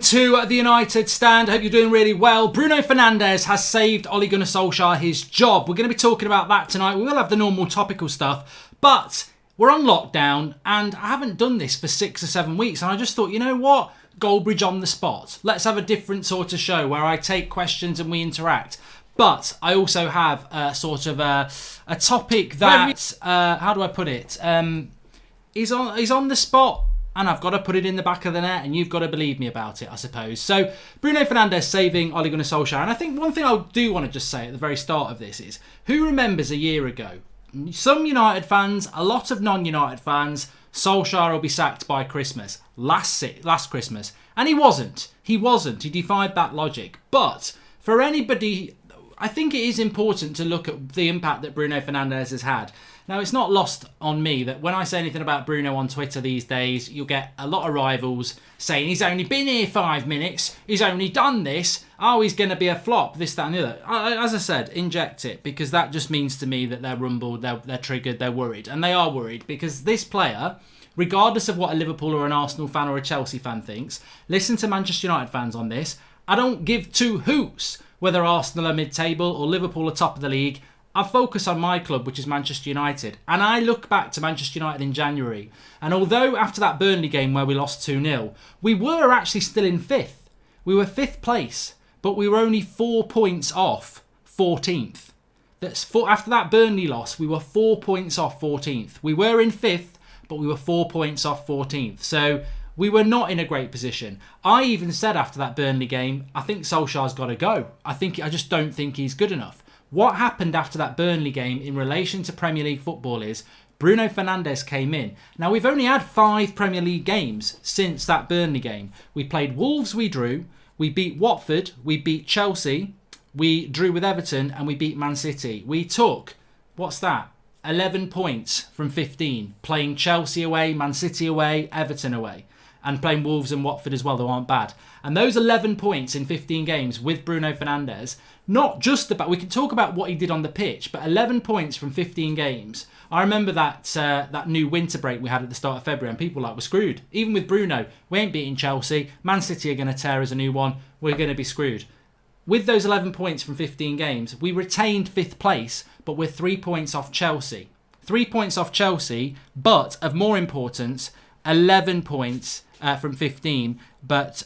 to the United Stand. I hope you're doing really well. Bruno Fernandes has saved Ole Gunnar Solskjaer his job. We're going to be talking about that tonight. We will have the normal topical stuff, but we're on lockdown and I haven't done this for 6 or 7 weeks. And I just thought, you know what? Goldbridge on the spot. Let's have a different sort of show where I take questions and we interact. But I also have a sort of a topic that, how do I put it? Is on the spot. And I've got to put it in the back of the net, and you've got to believe me about it, I suppose. So, Bruno Fernandes saving Ole Gunnar Solskjaer. And I think one thing I do want to just say at the very start of this is, who remembers a year ago? Some United fans, a lot of non-United fans, Solskjaer will be sacked by Christmas. Last Christmas. And he wasn't. He defied that logic. But for anybody, I think it is important to look at the impact that Bruno Fernandes has had. Now, it's not lost on me that when I say anything about Bruno on Twitter these days, you'll get a lot of rivals saying he's only been here 5 minutes, he's only done this, oh, he's going to be a flop, this, that and the other. As I said, inject it, because that just means to me that they're rumbled, they're triggered, they're worried. And they are worried because this player, regardless of what a Liverpool or an Arsenal fan or a Chelsea fan thinks, listen to Manchester United fans on this, I don't give two hoots whether Arsenal are mid-table or Liverpool are top of the league. I focus on my club, which is Manchester United. And I look back to Manchester United in January. And although after that Burnley game where we lost 2-0, we were actually still in 5th. We were 5th place, but we were only 4 points off 14th. After that Burnley loss, we were 4 points off 14th. We were in 5th, but we were 4 points off 14th. So we were not in a great position. I even said after that Burnley game, I think Solskjaer's got to go. I just don't think he's good enough. What happened after that Burnley game in relation to Premier League football is Bruno Fernandes came in. Now, we've only had 5 Premier League games since that Burnley game. We played Wolves, we drew. We beat Watford. We beat Chelsea. We drew with Everton and we beat Man City. We took, 11 points from 15. Playing Chelsea away, Man City away, Everton away. And playing Wolves and Watford as well, they aren't bad. And those 11 points in 15 games with Bruno Fernandes, not just about, we can talk about what he did on the pitch, but 11 points from 15 games. I remember that new winter break we had at the start of February, and people were like, we're screwed. Even with Bruno, we ain't beating Chelsea. Man City are going to tear us a new one. We're going to be screwed. With those 11 points from 15 games, we retained 5th place, but we're 3 points off Chelsea. 3 points off Chelsea, but of more importance, 11 points from 15, but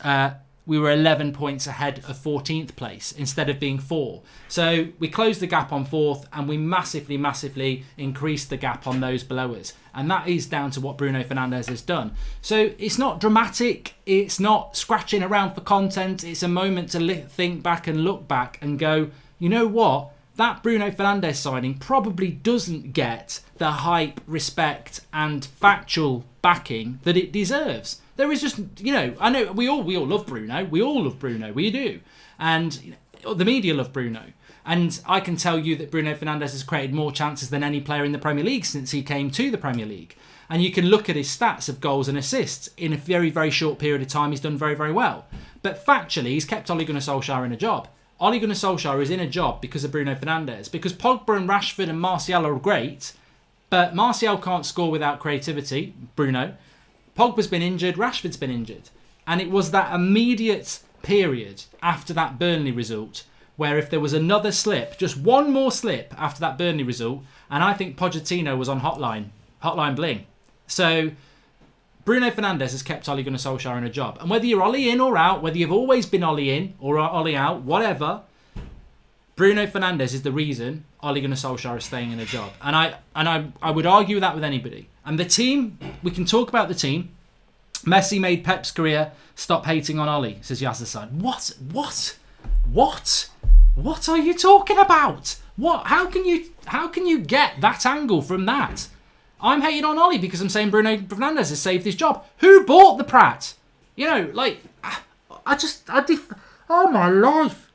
we were 11 points ahead of 14th place instead of being 4. So we closed the gap on 4th and we massively increased the gap on those below us. And that is down to what Bruno Fernandes has done. So it's not dramatic. It's not scratching around for content. It's a moment to think back and look back and go, you know what? That Bruno Fernandes signing probably doesn't get the hype, respect and factual backing that it deserves. There is just, I know we all love Bruno. We all love Bruno. We do. And the media love Bruno. And I can tell you that Bruno Fernandes has created more chances than any player in the Premier League since he came to the Premier League. And you can look at his stats of goals and assists. In a very, very short period of time, he's done very, very well. But factually, he's kept Ole Gunnar Solskjaer in a job. Ole Gunnar Solskjaer is in a job because of Bruno Fernandes. Because Pogba and Rashford and Martial are great, but Martial can't score without creativity, Bruno. Pogba's been injured, Rashford's been injured. And it was that immediate period after that Burnley result where if there was another slip, just one more slip after that Burnley result, and I think Pochettino was on hotline bling. So Bruno Fernandes has kept Ole Gunnar Solskjaer in a job. And whether you're Ole in or out, whether you've always been Ole in or Ole out, whatever, Bruno Fernandes is the reason Ole Gunnar Solskjaer is staying in a job. And I would argue that with anybody. And the team, we can talk about the team. Messi made Pep's career stop hating on Ole, says Yazassan. What are you talking about? What? How can you get that angle from that? I'm hating on Ole because I'm saying Bruno Fernandes has saved his job. Who bought the Prat? Oh my life.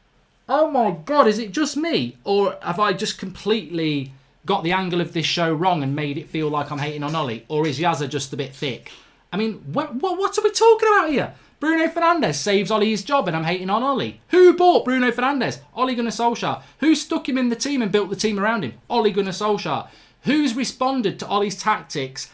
Oh my God, is it just me? Or have I just completely got the angle of this show wrong and made it feel like I'm hating on Ole? Or is Yazza just a bit thick? I mean, what are we talking about here? Bruno Fernandes saves Ole his job and I'm hating on Ole. Who bought Bruno Fernandes? Ole Gunnar Solskjaer. Who stuck him in the team and built the team around him? Ole Gunnar Solskjaer. Who's responded to Ole's tactics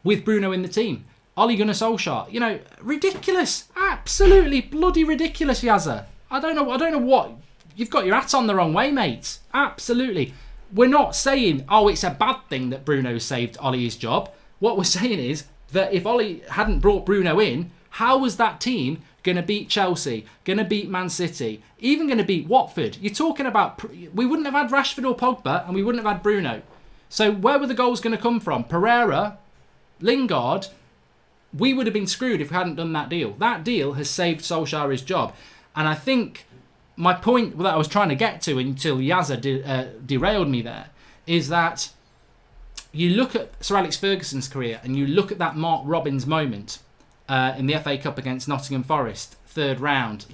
with Bruno in the team? Ole Gunnar Solskjaer, you know, ridiculous. Absolutely bloody ridiculous, Yazza. I don't know what. You've got your hat on the wrong way, mate. Absolutely. We're not saying, oh, it's a bad thing that Bruno saved Ole's job. What we're saying is that if Ole hadn't brought Bruno in, how was that team going to beat Chelsea, going to beat Man City, even going to beat Watford? You're talking about, we wouldn't have had Rashford or Pogba, and we wouldn't have had Bruno. So where were the goals going to come from? Pereira, Lingard. We would have been screwed if we hadn't done that deal. That deal has saved Solskjaer his job. And I think my point that I was trying to get to until Yazza derailed me there is that you look at Sir Alex Ferguson's career and you look at that Mark Robins moment in the FA Cup against Nottingham Forest, third round.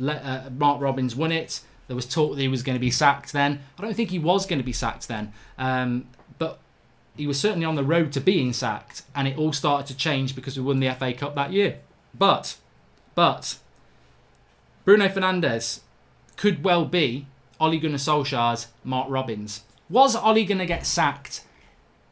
Mark Robins won it. There was talk that he was going to be sacked then. I don't think he was going to be sacked then. But he was certainly on the road to being sacked, and it all started to change because we won the FA Cup that year. But Bruno Fernandes could well be Ole Gunnar Solskjaer's Mark Robins. Was Ole going to get sacked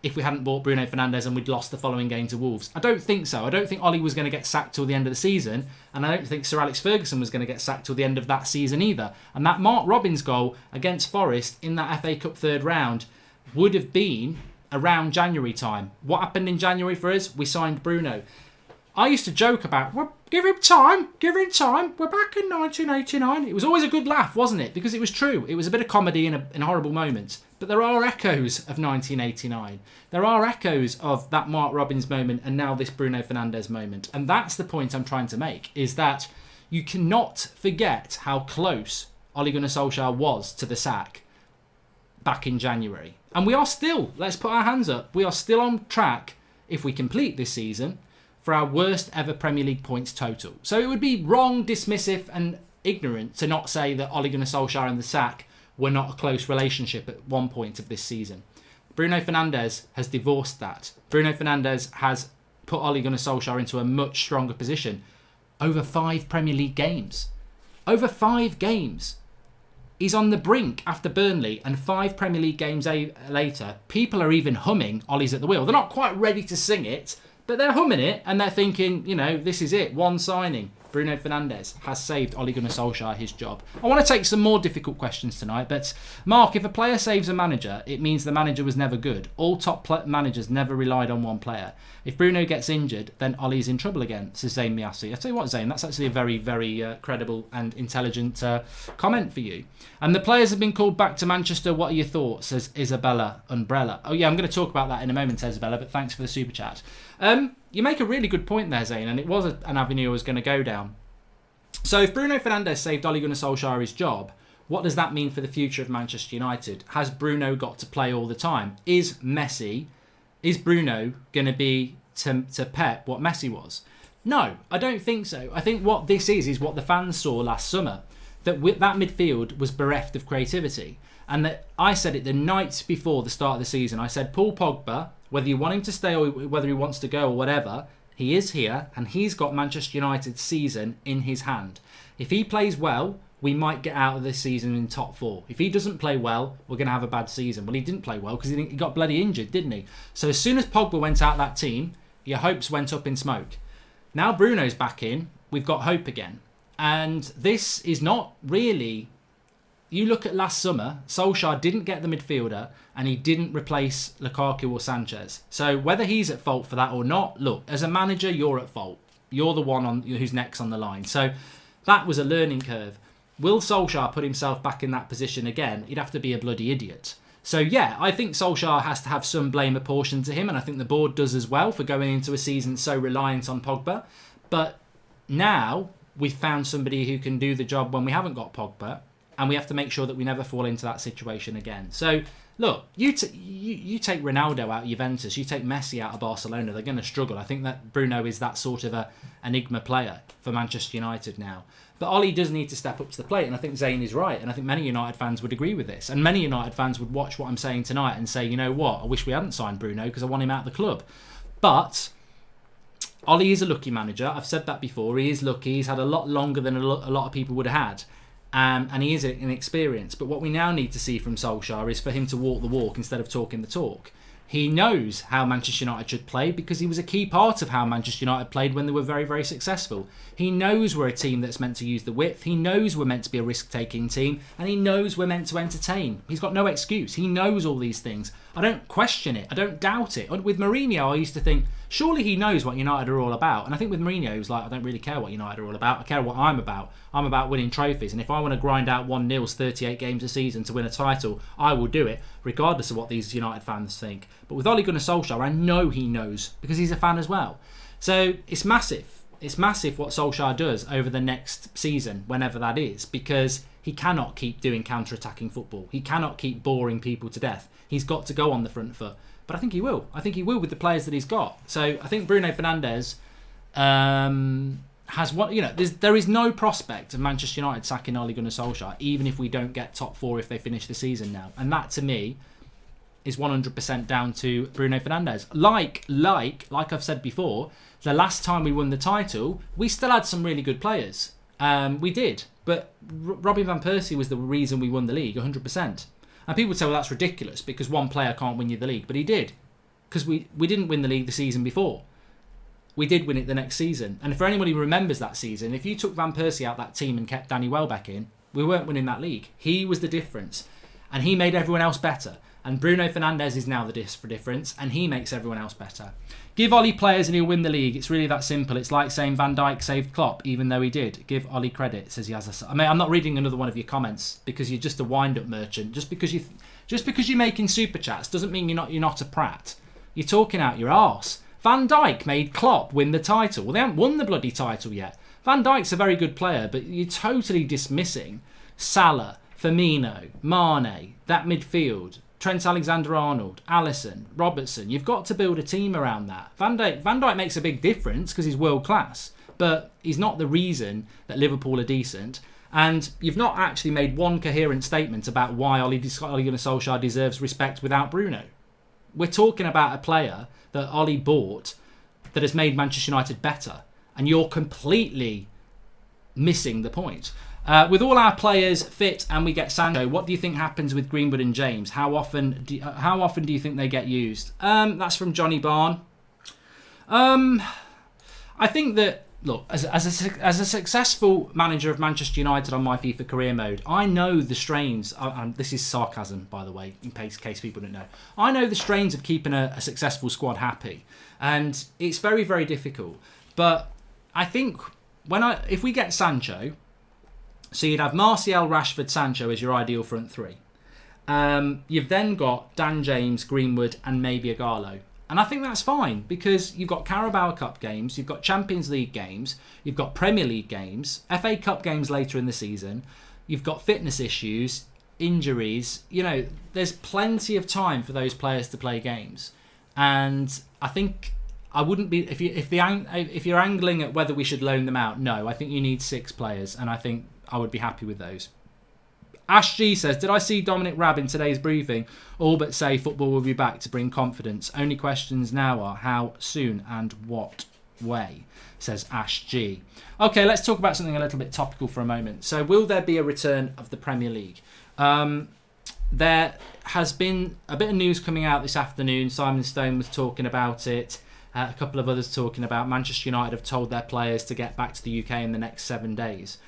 if we hadn't bought Bruno Fernandes and we'd lost the following game to Wolves? I don't think so. I don't think Ole was going to get sacked till the end of the season, and I don't think Sir Alex Ferguson was going to get sacked till the end of that season either. And that Mark Robins goal against Forest in that FA Cup third round would have been around January time. What happened in January for us? We signed Bruno. I used to joke about, well, give him time. We're back in 1989. It was always a good laugh, wasn't it? Because it was true. It was a bit of comedy in a horrible moment. But there are echoes of 1989. There are echoes of that Mark Robins moment and now this Bruno Fernandes moment. And that's the point I'm trying to make, is that you cannot forget how close Ole Gunnar Solskjaer was to the sack back in January. And we are still, let's put our hands up, we are still on track, if we complete this season, for our worst ever Premier League points total. So it would be wrong, dismissive and ignorant to not say that Ole Gunnar Solskjaer and the sack were not a close relationship at one point of this season. Bruno Fernandes has divorced that. Bruno Fernandes has put Ole Gunnar Solskjaer into a much stronger position. Over 5 Premier League games. Over 5 games. He's on the brink after Burnley, and 5 Premier League games later, people are even humming Ole's at the wheel. They're not quite ready to sing it, but they're humming it, and they're thinking, you know, this is it. One signing. Bruno Fernandes has saved Ole Gunnar Solskjaer his job. I want to take some more difficult questions tonight, but Mark, if a player saves a manager, it means the manager was never good. All top managers never relied on one player. If Bruno gets injured, then Ole's in trouble again, says Zayn Miassi. I tell you what, Zayn, that's actually a very, very credible and intelligent comment for you. And the players have been called back to Manchester. What are your thoughts, says Isabella Umbrella. Oh yeah, I'm going to talk about that in a moment, Isabella, but thanks for the super chat. You make a really good point there, Zayn, and it was an avenue I was going to go down. So if Bruno Fernandes saved Ole Gunnar Solskjaer his job, what does that mean for the future of Manchester United? Has Bruno got to play all the time? Is Bruno going to be to Pep what Messi was? No, I don't think so. I think what this is what the fans saw last summer, that that midfield was bereft of creativity. And that I said it the night before the start of the season. I said, Paul Pogba, whether you want him to stay or whether he wants to go or whatever, he is here and he's got Manchester United's season in his hand. If he plays well, we might get out of this season in top 4. If he doesn't play well, we're going to have a bad season. Well, he didn't play well because he got bloody injured, didn't he? So as soon as Pogba went out that team, your hopes went up in smoke. Now Bruno's back in, we've got hope again. And this is not really... You look at last summer, Solskjaer didn't get the midfielder and he didn't replace Lukaku or Sanchez. So whether he's at fault for that or not, look, as a manager, you're at fault. You're the one who's next on the line. So that was a learning curve. Will Solskjaer put himself back in that position again? He'd have to be a bloody idiot. So yeah, I think Solskjaer has to have some blame apportioned to him, and I think the board does as well for going into a season so reliant on Pogba. But now we've found somebody who can do the job when we haven't got Pogba. And we have to make sure that we never fall into that situation again. So, look, you take Ronaldo out of Juventus, you take Messi out of Barcelona, they're going to struggle. I think that Bruno is that sort of a enigma player for Manchester United now. But Ole does need to step up to the plate, and I think Zayn is right. And I think many United fans would agree with this. And many United fans would watch what I'm saying tonight and say, you know what, I wish we hadn't signed Bruno because I want him out of the club. But Ole is a lucky manager. I've said that before. He is lucky. He's had a lot longer than a lot of people would have had. And he is inexperienced. But what we now need to see from Solskjaer is for him to walk the walk instead of talking the talk. He knows how Manchester United should play because he was a key part of how Manchester United played when they were very, very successful. He knows we're a team that's meant to use the width. He knows we're meant to be a risk-taking team. And he knows we're meant to entertain. He's got no excuse. He knows all these things. I don't question it. I don't doubt it. With Mourinho, I used to think, surely he knows what United are all about. And I think with Mourinho, he was like, I don't really care what United are all about. I care what I'm about. I'm about winning trophies. And if I want to grind out 1-0s 38 games a season to win a title, I will do it, regardless of what these United fans think. But with Ole Gunnar Solskjaer, I know he knows because he's a fan as well. So it's massive. It's massive what Solskjaer does over the next season, whenever that is, because he cannot keep doing counter-attacking football. He cannot keep boring people to death. He's got to go on the front foot. But I think he will. I think he will with the players that he's got. So I think Bruno Fernandes has one. You know, there is no prospect of Manchester United sacking Ole Gunnar Solskjaer, even if we don't get top 4 if they finish the season now. And that, to me, is 100% down to Bruno Fernandes. Like I've said before, the last time we won the title, we still had some really good players. We did. But Robin van Persie was the reason we won the league, 100%. And people say, well, that's ridiculous because one player can't win you the league. But he did. Because we didn't win the league the season before. We did win it the next season. And for anybody who remembers that season, if you took Van Persie out that team and kept Danny Welbeck in, we weren't winning that league. He was the difference. And he made everyone else better. And Bruno Fernandes is now the difference, and he makes everyone else better. Give Ollie players and he'll win the league. It's really that simple. It's like saying Van Dijk saved Klopp, even though he did. Give Ollie credit, says he has a... I mean, I'm not reading another one of your comments because you're just a wind-up merchant. Just because you're making super chats doesn't mean you're not a prat. You're talking out your arse. Van Dijk made Klopp win the title. Well, they haven't won the bloody title yet. Van Dijk's a very good player, but you're totally dismissing Salah, Firmino, Mane, that midfield, Trent Alexander-Arnold, Alisson, Robertson. You've got to build a team around that. Van Dijk makes a big difference because he's world class, but he's not the reason that Liverpool are decent. And you've not actually made one coherent statement about why Ole Gunnar Solskjaer deserves respect without Bruno. We're talking about a player that Ole bought that has made Manchester United better, and you're completely missing the point. With all our players fit and we get Sancho, what do you think happens with Greenwood and James? How often do you think they get used? That's from Johnny Barn. I think that, look, as a successful manager of Manchester United on my FIFA career mode, I know the strains. This is sarcasm, by the way, in case people don't know. I know the strains of keeping a successful squad happy, and it's very, very difficult. But I think if we get Sancho. So you'd have Martial, Rashford, Sancho as your ideal front three. You've then got Dan James, Greenwood and maybe a Garlow. And I think that's fine because you've got Carabao Cup games, you've got Champions League games, you've got Premier League games, FA Cup games later in the season, you've got fitness issues, injuries. You know, there's plenty of time for those players to play games. And I think I wouldn't be if you're angling at whether we should loan them out. No, I think you need 6 players, and I think I would be happy with those. Ash G says, did I see Dominic Raab in today's briefing? All but say football will be back to bring confidence. Only questions now are how soon and what way, says Ash G. Okay, let's talk about something a little bit topical for a moment. So will there be a return of the Premier League? There has been a bit of news coming out this afternoon. Simon Stone was talking about it. A couple of others talking about Manchester United have told their players to get back to the UK in the next 7 days.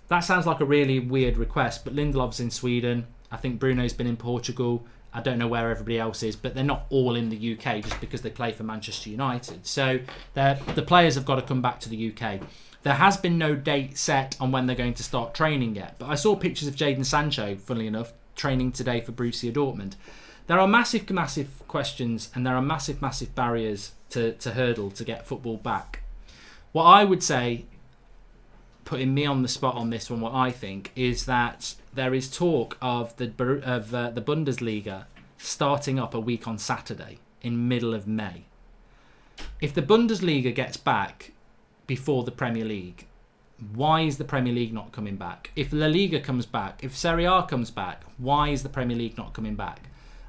That sounds like a really weird request, but Lindelof's in Sweden. I think Bruno's been in Portugal. I don't know where everybody else is, but they're not all in the UK just because they play for Manchester United. So the players have got to come back to the UK. There has been no date set on when they're going to start training yet, but I saw pictures of Jadon Sancho, funnily enough, training today for Borussia Dortmund. There are massive questions and there are massive barriers to hurdle to get football back. What I would say, putting me on the spot on this one, what I think is that there is talk of the Bundesliga starting up a week on Saturday in middle of May. If the Bundesliga gets back before the Premier League, why is the Premier League not coming back? If La Liga comes back, if Serie A comes back, why is the Premier League not coming back?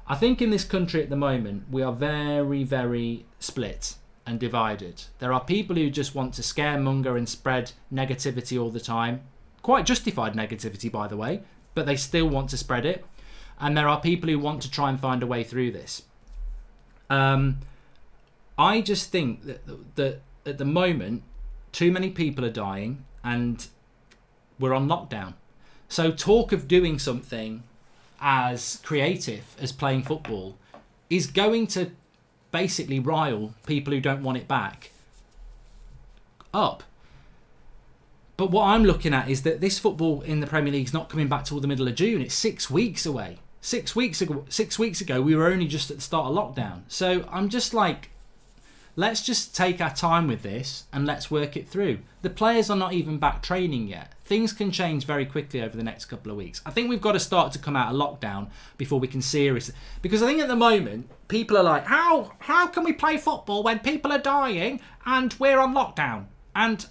I think in this country at the moment, we are very, very split and divided. There are people who just want to scaremonger and spread negativity all the time. Quite justified negativity, by the way, but they still want to spread it. And there are people who want to try and find a way through this. I just think that at the moment, too many people are dying and we're on lockdown. So talk of doing something as creative as playing football is going to basically rile people who don't want it back up. But what I'm looking at is that this football in the Premier League is not coming back till the middle of June. It's 6 weeks away. 6 weeks ago, we were only just at the start of lockdown. So I'm just like, let's just take our time with this and let's work it through. The players are not even back training yet. Things can change very quickly over the next couple of weeks. I think we've got to start to come out of lockdown before we can seriously... Because I think at the moment, people are like, how can we play football when people are dying and we're on lockdown? And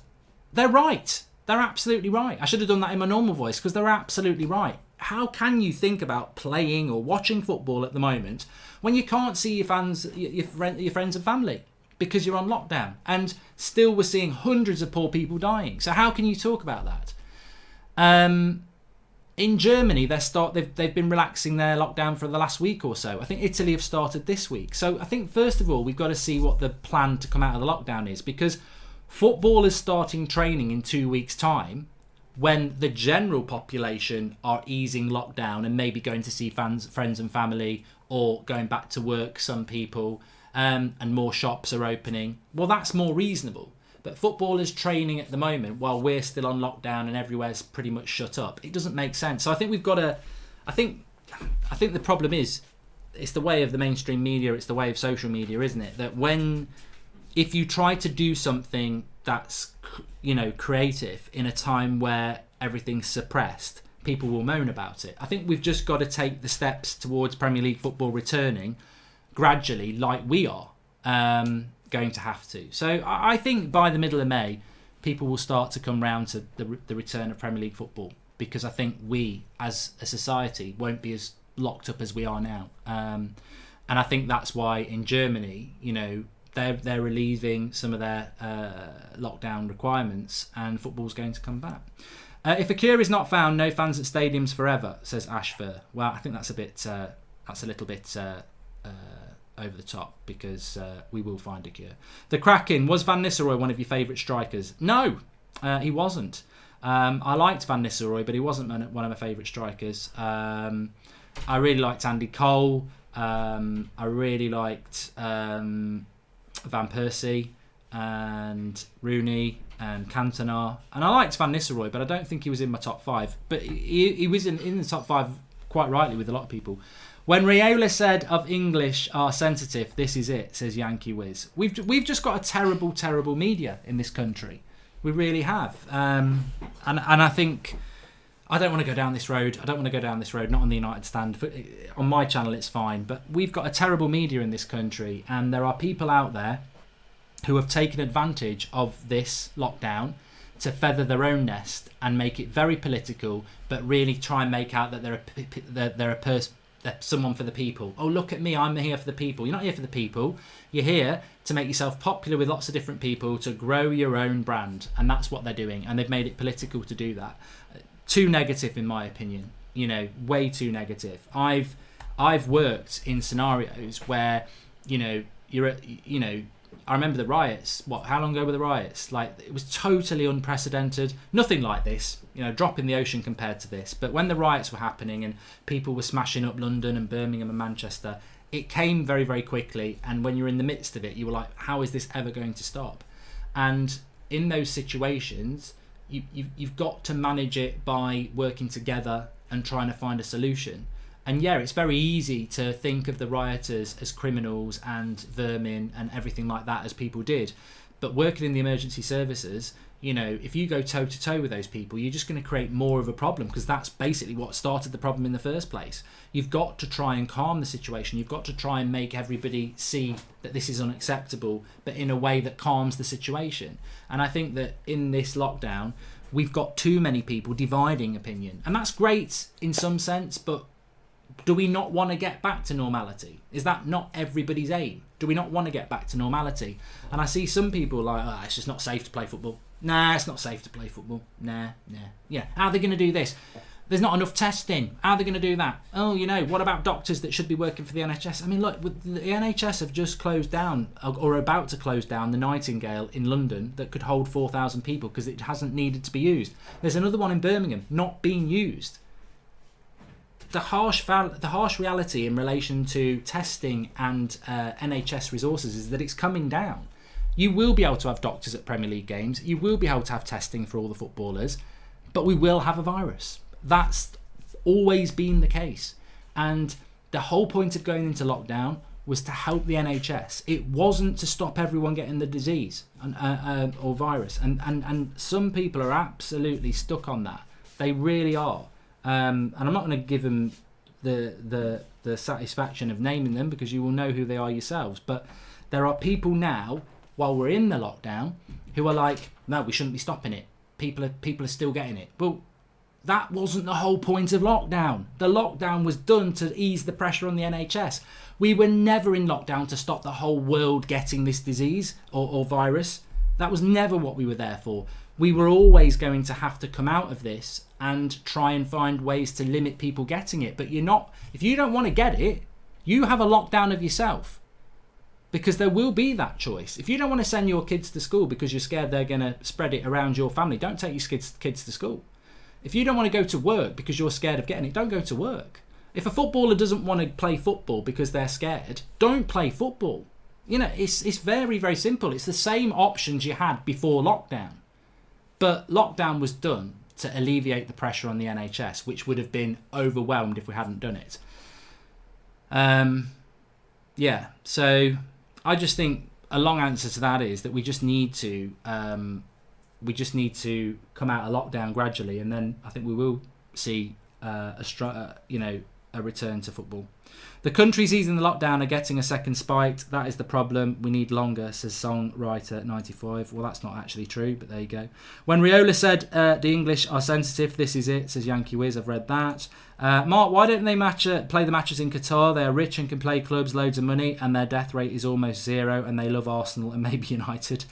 they're right. They're absolutely right. I should have done that in my normal voice because they're absolutely right. How can you think about playing or watching football at the moment when you can't see your fans, your friends and family because you're on lockdown? And still we're seeing hundreds of poor people dying. So how can you talk about that? In Germany, they've been relaxing their lockdown for the last week or so. I think Italy have started this week. So I think first of all, we've got to see what the plan to come out of the lockdown is, because football is starting training in 2 weeks' time when the general population are easing lockdown and maybe going to see friends and family or going back to work, some people, and more shops are opening. Well, that's more reasonable. But football is training at the moment while we're still on lockdown and everywhere's pretty much shut up. It doesn't make sense. So I think we've got to... I think the problem is it's the way of the mainstream media, it's the way of social media, isn't it? That if you try to do something that's, creative in a time where everything's suppressed, people will moan about it. I think we've just got to take the steps towards Premier League football returning gradually, like we are going to have to. So I think by the middle of May, people will start to come round to the return of Premier League football, because I think we, as a society, won't be as locked up as we are now. And I think that's why in Germany, they're relieving some of their lockdown requirements, and football's going to come back. If a cure is not found, no fans at stadiums forever, says Ashfur. Well, I think that's a little bit over the top, because we will find a cure. The Kraken, was Van Nistelrooy one of your favourite strikers? No, he wasn't. I liked Van Nistelrooy, but he wasn't one of my favourite strikers. I really liked Andy Cole. I really liked Van Persie and Rooney and Cantona, and I liked Van Nistelrooy, but I don't think he was in my top five. But he was in the top five quite rightly with a lot of people. When Raiola said of English are sensitive, this is it, says Yankee Wiz. We've just got a terrible, terrible media in this country. We really have. And I think I don't want to go down this road. Not on the United Stand. On my channel, it's fine. But we've got a terrible media in this country, and there are people out there who have taken advantage of this lockdown to feather their own nest and make it very political, but really try and make out that they're someone for the people. Oh, look at me, I'm here for the people. You're not here for the people. You're here to make yourself popular with lots of different people, to grow your own brand, and that's what they're doing, and they've made it political to do that. Too negative, in my opinion. Way too negative. I've worked in scenarios where you're at, I remember the riots. How long ago were the riots? It was totally unprecedented. Nothing like this. Drop in the ocean compared to this. But when the riots were happening and people were smashing up London and Birmingham and Manchester, it came very, very quickly. And when you're in the midst of it, you were like, how is this ever going to stop? And in those situations, you've got to manage it by working together and trying to find a solution. And yeah, it's very easy to think of the rioters as criminals and vermin and everything like that, as people did. But working in the emergency services, if you go toe to toe with those people, you're just going to create more of a problem, because that's basically what started the problem in the first place. You've got to try and calm the situation. You've got to try and make everybody see that this is unacceptable, but in a way that calms the situation. And I think that in this lockdown, we've got too many people dividing opinion. And that's great in some sense, but do we not want to get back to normality? Is that not everybody's aim? Do we not want to get back to normality? And I see some people like, it's just not safe to play football. Nah, it's not safe to play football. Nah. Yeah, how are they going to do this? There's not enough testing. How are they going to do that? Oh, what about doctors that should be working for the NHS? I mean, look, the NHS have just closed down, or about to close down, the Nightingale in London that could hold 4,000 people because it hasn't needed to be used. There's another one in Birmingham not being used. The harsh reality in relation to testing and NHS resources is that it's coming down. You will be able to have doctors at Premier League games. You will be able to have testing for all the footballers, but we will have a virus. That's always been the case. And the whole point of going into lockdown was to help the NHS. It wasn't to stop everyone getting the disease or virus. And some people are absolutely stuck on that. They really are. And I'm not going to give them the satisfaction of naming them because you will know who they are yourselves. But there are people now, while we're in the lockdown, who are like, no, we shouldn't be stopping it. People are still getting it. Well, that wasn't the whole point of lockdown. The lockdown was done to ease the pressure on the NHS. We were never in lockdown to stop the whole world getting this disease or virus. That was never what we were there for. We were always going to have to come out of this and try and find ways to limit people getting it. But if you don't want to get it, you have a lockdown of yourself. Because there will be that choice. If you don't want to send your kids to school because you're scared they're going to spread it around your family, don't take your kids to school. If you don't want to go to work because you're scared of getting it, don't go to work. If a footballer doesn't want to play football because they're scared, don't play football. It's very, very simple. It's the same options you had before lockdown. But lockdown was done to alleviate the pressure on the NHS, which would have been overwhelmed if we hadn't done it. So I just think a long answer to that is that we just need to come out of lockdown gradually, and then I think we will see a return to football. The countries easing the lockdown are getting a second spike. That is the problem. We need longer, says songwriter 95. Well, that's not actually true, but there you go. When Riola said the English are sensitive, this is it, says Yankee Wiz. I've read that. Mark, why don't they play the matches in Qatar? They are rich and can play clubs, loads of money, and their death rate is almost zero, and they love Arsenal and maybe United.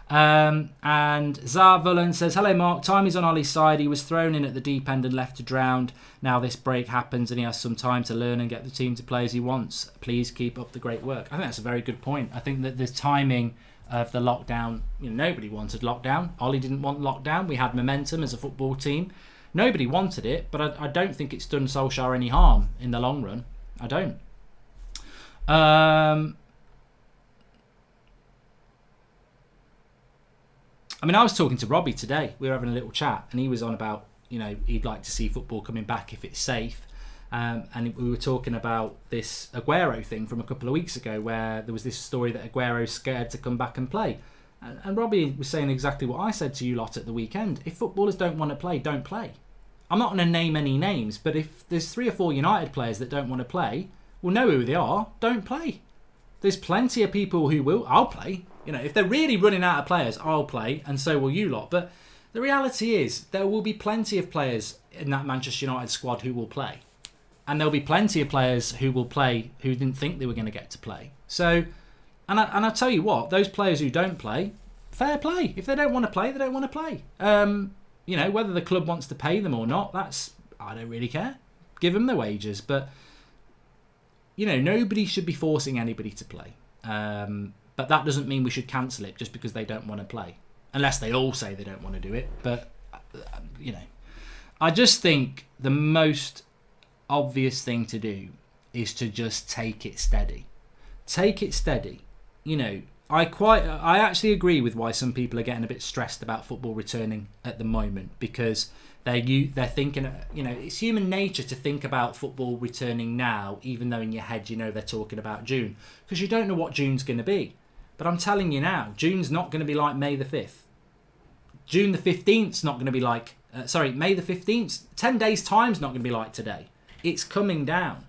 And Zarvulan says, hello Mark, time is on Ollie's side. He was thrown in at the deep end and left to drown. Now this break happens and he has some time to learn and get the team to play as he wants. Please keep up the great work. I think that's a very good point. I think that the timing of the lockdown, nobody wanted lockdown. Ollie didn't want lockdown. We had momentum as a football team. Nobody wanted it, but I don't think it's done Solskjaer any harm in the long run. I don't. I was talking to Robbie today. We were having a little chat, and he was on about, he'd like to see football coming back if it's safe. And we were talking about this Aguero thing from a couple of weeks ago, where there was this story that Aguero's scared to come back and play. And Robbie was saying exactly what I said to you lot at the weekend. If footballers don't want to play, don't play. I'm not going to name any names, but if there's 3 or 4 United players that don't want to play, we'll know who they are. Don't play. There's plenty of people who will. I'll play. If they're really running out of players, I'll play, and so will you lot. But the reality is, there will be plenty of players in that Manchester United squad who will play. And there'll be plenty of players who will play who didn't think they were going to get to play. So, and I tell you what, those players who don't play, fair play. If they don't want to play, they don't want to play. Whether the club wants to pay them or not, I don't really care. Give them the wages. But, nobody should be forcing anybody to play. But that doesn't mean we should cancel it just because they don't want to play. Unless they all say they don't want to do it. But, I just think the most obvious thing to do is to just take it steady. Take it steady. I actually agree with why some people are getting a bit stressed about football returning at the moment, because they're thinking, it's human nature to think about football returning now, even though in your head they're talking about June, because you don't know what June's going to be. But I'm telling you now, June's not going to be like May the 5th. June the 15th's not going to be like, May the 15th. 10 days' time's not going to be like today. It's coming down.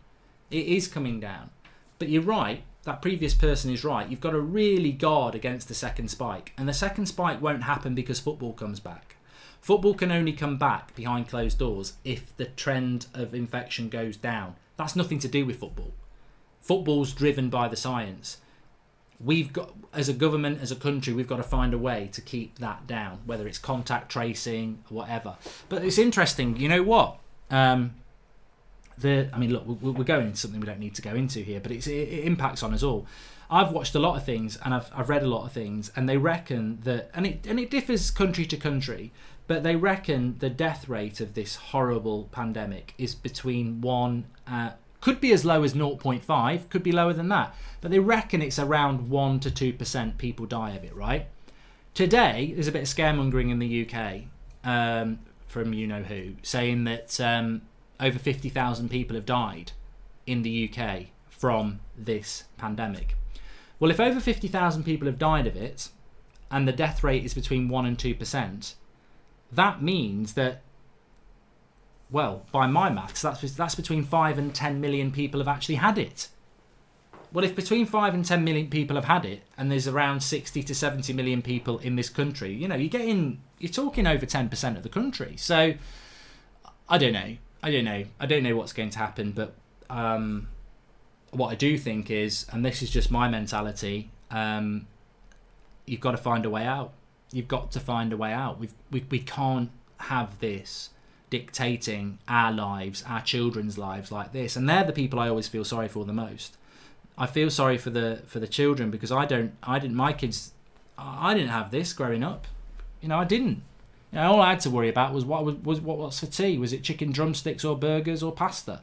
It is coming down. But you're right. That previous person is right. You've got to really guard against the second spike. And the second spike won't happen because football comes back. Football can only come back behind closed doors if the trend of infection goes down. That's nothing to do with football. Football's driven by the science. We've got, as a government, as a country, we've got to find a way to keep that down, whether it's contact tracing, whatever. But it's interesting. You know what? Look, we're going into something we don't need to go into here, but it impacts on us all. I've watched a lot of things and I've read a lot of things, and they reckon that, and it differs country to country, but they reckon the death rate of this horrible pandemic is between could be as low as 0.5, could be lower than that, but they reckon it's around 1 to 2% people die of it, right? Today, there's a bit of scaremongering in the UK from you-know-who, saying that over 50,000 people have died in the UK from this pandemic. Well, if over 50,000 people have died of it, and the death rate is between 1 and 2%, that means that, well, by my maths, that's between 5 and 10 million people have actually had it. Well, if between 5 and 10 million people have had it, and there's around 60 to 70 million people in this country, you're talking over 10% of the country. So, I don't know what's going to happen, but what I do think is, and this is just my mentality, you've got to find a way out. You've got to find a way out. We can't have this dictating our lives, our children's lives like this. And they're the people I always feel sorry for the most. I feel sorry for the children, because I didn't have this growing up. I didn't. All I had to worry about was what's for tea. Was it chicken drumsticks or burgers or pasta,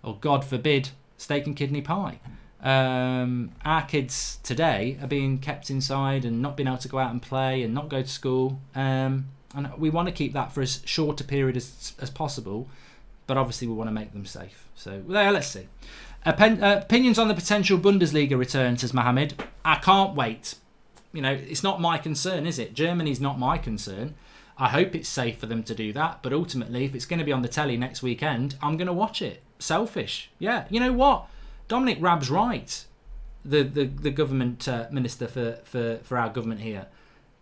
or God forbid, steak and kidney pie? Our kids today are being kept inside and not being able to go out and play and not go to school. And we want to keep that for as short a period as possible, but obviously we want to make them safe. So let's see. Opinions on the potential Bundesliga return, says Mohammed. I can't wait. It's not my concern, is it? Germany's not my concern. I hope it's safe for them to do that, but ultimately, if it's going to be on the telly next weekend, I'm going to watch it. Selfish. Yeah, you know what? Dominic Raab's right. The government minister for our government here.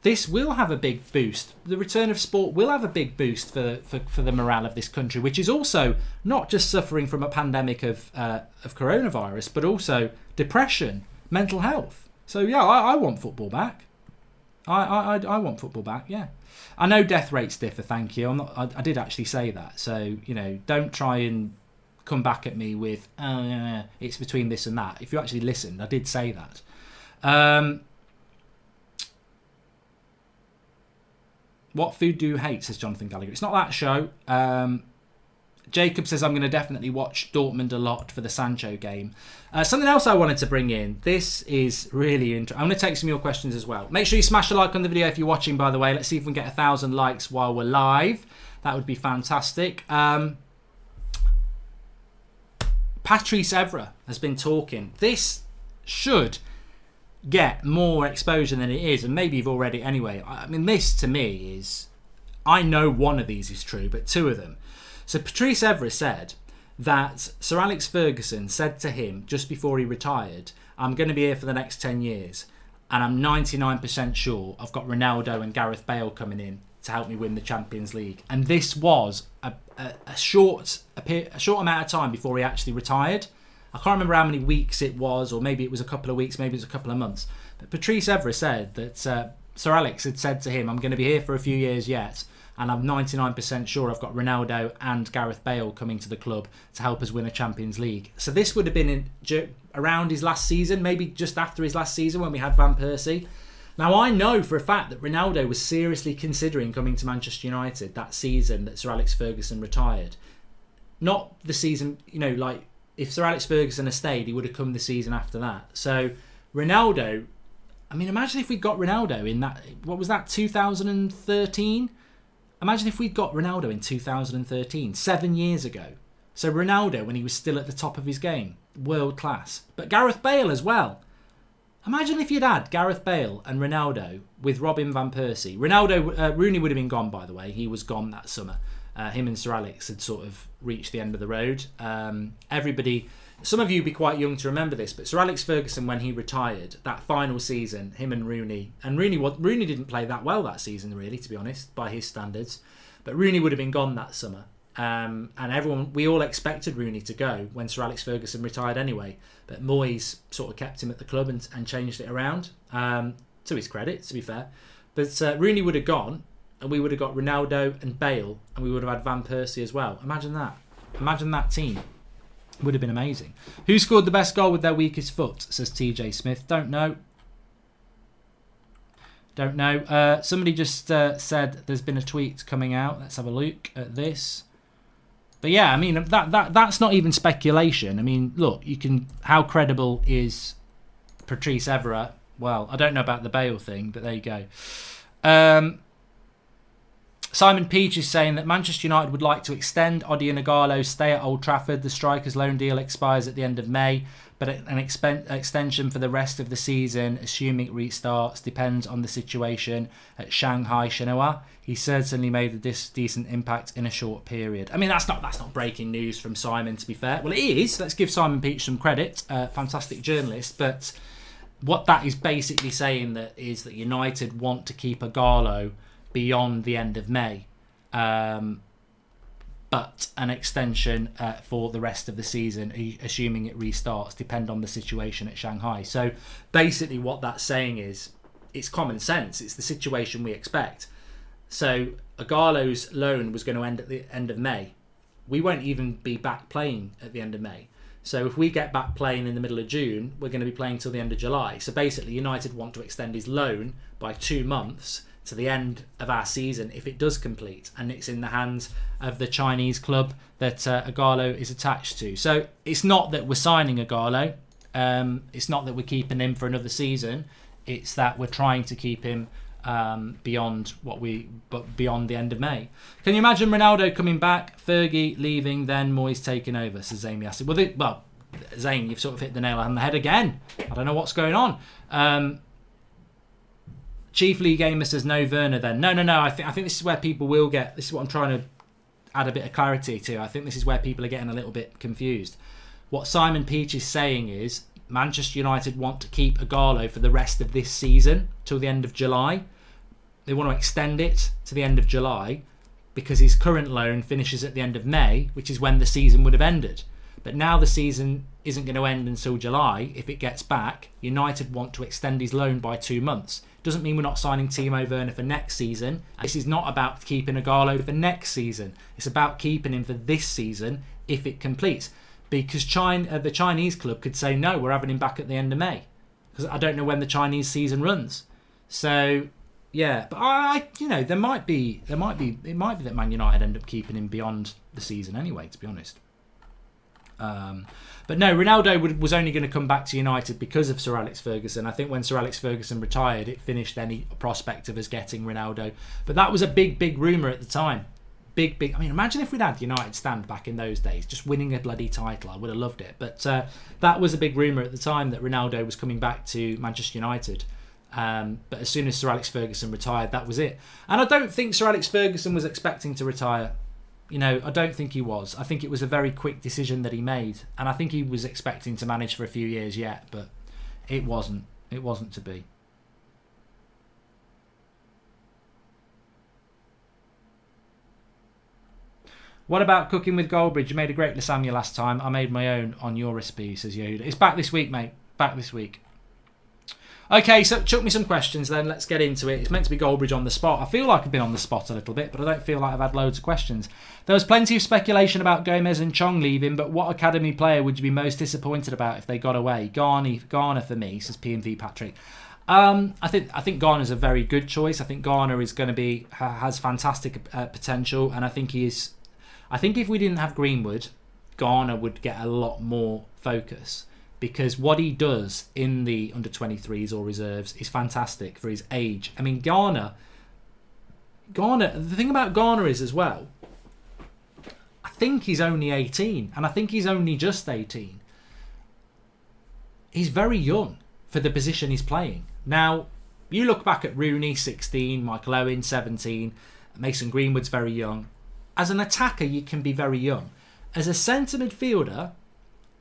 This will have a big boost. The return of sport will have a big boost for the morale of this country, which is also not just suffering from a pandemic of coronavirus, but also depression, mental health. So yeah, I want football back. I want football back. Yeah, I know death rates differ. Thank you. I did actually say that. So don't try and come back at me with it's between this and that. If you actually listened, I did say that. What food do you hate, says Jonathan Gallagher. It's not that show. Jacob says, I'm going to definitely watch Dortmund a lot for the Sancho game. Something else I wanted to bring in. This is really interesting. I'm going to take some of your questions as well. Make sure you smash a like on the video if you're watching, by the way. Let's see if we can get 1,000 likes while we're live. That would be fantastic. Patrice Evra has been talking. This should get more exposure than it is, and maybe you've already anyway. I mean, this to me is, I know one of these is true, but two of them. So Patrice Evra said that Sir Alex Ferguson said to him just before he retired, I'm going to be here for the next 10 years, and I'm 99% sure I've got Ronaldo and Gareth Bale coming in to help me win the Champions League. And this was a short amount of time before he actually retired. I can't remember how many weeks it was, or maybe it was a couple of weeks, maybe it was a couple of months. But Patrice Evra said that Sir Alex had said to him, I'm going to be here for a few years yet, and I'm 99% sure I've got Ronaldo and Gareth Bale coming to the club to help us win a Champions League. So this would have been around his last season, maybe just after his last season when we had Van Persie. Now, I know for a fact that Ronaldo was seriously considering coming to Manchester United that season that Sir Alex Ferguson retired. Not the season, if Sir Alex Ferguson had stayed, he would have come the season after that. So, Ronaldo, I mean, imagine if we'd got Ronaldo in that, 2013? Imagine if we'd got Ronaldo in 2013, 7 years ago. So, Ronaldo, when he was still at the top of his game, world class. But Gareth Bale as well. Imagine if you'd had Gareth Bale and Ronaldo with Robin Van Persie. Rooney would have been gone, by the way. He was gone that summer. Him and Sir Alex had sort of reached the end of the road. Everybody, some of you would be quite young to remember this, but Sir Alex Ferguson, when he retired, that final season, him and Rooney didn't play that well that season, really, to be honest, by his standards. But Rooney would have been gone that summer. And we all expected Rooney to go when Sir Alex Ferguson retired anyway. But Moyes sort of kept him at the club and changed it around, to his credit, to be fair. But Rooney would have gone, and we would have got Ronaldo and Bale, and we would have had Van Persie as well. Imagine that. Imagine that team. Would have been amazing. Who scored the best goal with their weakest foot, says TJ Smith. Don't know. Don't know. Somebody just said there's been a tweet coming out. Let's have a look at this. But yeah, I mean, that's not even speculation. I mean, look, you can... How credible is Patrice Evra? Well, I don't know about the Bale thing, but there you go. Simon Peach is saying that Manchester United would like to extend Odion Garlow's stay at Old Trafford. The striker's loan deal expires at the end of May, but an extension for the rest of the season, assuming it restarts, depends on the situation at Shanghai Shenhua. He certainly made a decent impact in a short period. I mean, that's not breaking news from Simon, to be fair. Well, it is. Let's give Simon Peach some credit. Fantastic journalist. But what that is basically saying is that United want to keep a Garlow beyond the end of May, but an extension for the rest of the season, assuming it restarts, depend on the situation at Shanghai. So basically what that's saying is it's common sense. It's the situation we expect. So Garlow's loan was going to end at the end of May. We won't even be back playing at the end of May. So if we get back playing in the middle of June, we're going to be playing till the end of July. So basically United want to extend his loan by 2 months to the end of our season if it does complete, and it's in the hands of the Chinese club that Garlow is attached to. So it's not that we're signing Garlow, it's not that we're keeping him for another season, it's that we're trying to keep him beyond the end of May. Can you imagine Ronaldo coming back, Fergie leaving, then Moyes taking over, says Amy Acid. Well, Zane, you've sort of hit the nail on the head again. I don't know what's going on. Chief Lee Gamer says no Werner then. No. I think this is where people will get... This is what I'm trying to add a bit of clarity to. I think this is where people are getting a little bit confused. What Simon Peach is saying is Manchester United want to keep Garlow for the rest of this season till the end of July. They want to extend it to the end of July because his current loan finishes at the end of May, which is when the season would have ended. But now the season isn't going to end until July. If it gets back, United want to extend his loan by 2 months. Doesn't mean we're not signing Timo Werner for next season. This is not about keeping Garlow for next season. It's about keeping him for this season if it completes. Because the Chinese club could say, no, we're having him back at the end of May. Because I don't know when the Chinese season runs. So, yeah. But it might be that Man United end up keeping him beyond the season anyway, to be honest. But no, Ronaldo was only going to come back to United because of Sir Alex Ferguson. I think when Sir Alex Ferguson retired, it finished any prospect of us getting Ronaldo. But that was a big rumour at the time. Big. I mean, imagine if we'd had United stand back in those days, just winning a bloody title. I would have loved it. But that was a big rumour at the time that Ronaldo was coming back to Manchester United. But as soon as Sir Alex Ferguson retired, that was it. And I don't think Sir Alex Ferguson was expecting to retire. I don't think he was. I think it was a very quick decision that he made. And I think he was expecting to manage for a few years yet, but it wasn't. It wasn't to be. What about cooking with Goldbridge? You made a great lasagna last time. I made my own on your recipe, says Yoda. It's back this week, mate. Back this week. Okay, so chuck me some questions then. Let's get into it. It's meant to be Goldbridge on the spot. I feel like I've been on the spot a little bit, but I don't feel like I've had loads of questions. There was plenty of speculation about Gomez and Chong leaving, but what academy player would you be most disappointed about if they got away? Garner for me, says PMV Patrick. I think Garner's a very good choice. I think Garner is going to has fantastic potential, and I think he is. I think if we didn't have Greenwood, Garner would get a lot more focus. Because what he does in the under-23s or reserves is fantastic for his age. I mean, Garner, the thing about Garner is as well, I think he's only 18. And I think he's only just 18. He's very young for the position he's playing. Now, you look back at Rooney, 16, Michael Owen, 17, Mason Greenwood's very young. As an attacker, you can be very young. As a centre midfielder,